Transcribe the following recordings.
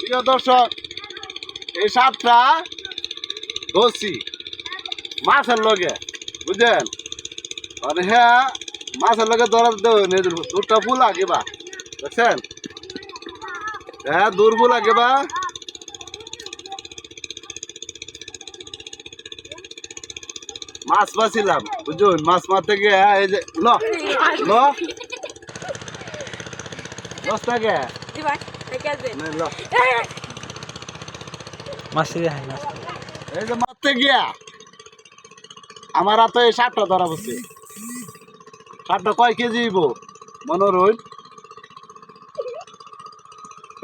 প্রিয় দর্শক, এই সাপটা ধরছি মাছের লগে, বুঝলেন? মানে হ্যাঁ, মাছের লগে ধরা দূরটা ফুল আগে বা দেখছেন? হ্যাঁ, দূর ফুল আগে বা মাছ মাছিলাম, বুঝুন? মাছ মারতে গিয়ে এই যে দশটা গে এই যে মারতে গিয়া আমার হাতে এই সাপটা ধরা পড়ছে। সাপটা কয় কেজি হইব মনে রইল?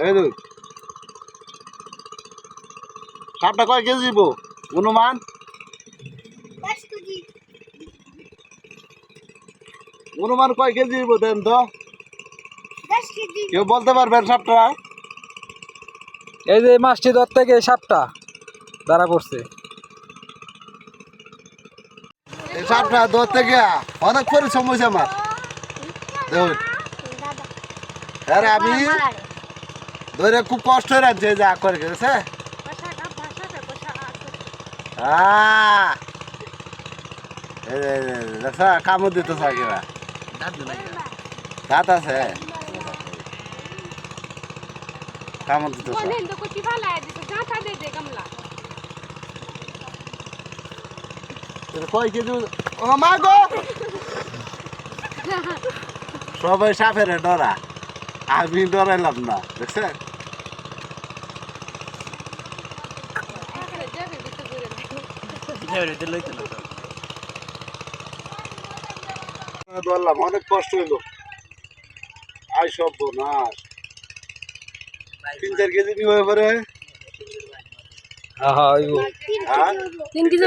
এই দুই সাপটা কয় কেজি হইব অনুমান? অনুমান কয় কেজি হইব দেন তো? কেউ বলতে পারবেন সাপটা? এই যে মাছটি ধরতে গিয়ে সাপটা ধরা পড়ছে। এই সাপটা ধরতে গিয়া অনেক পরিশ্রম হয়েছে আমার। দেখুন, আরে আমি ধরে খুব কষ্ট হয়ে রাখছে যা করে গেছে। কামড় দিতে কিনা দাঁত আছে, কামড় দিতে কয় কেজি? ও মা গো, সবাই সাপের ডরা, আমি ডরাইলাম না, দেখছেন? ধরলাম, অনেক কষ্ট হইল। আই সব না 3-4 কেজি নি হয়ে পরে। হ্যাঁ 3 কেজি।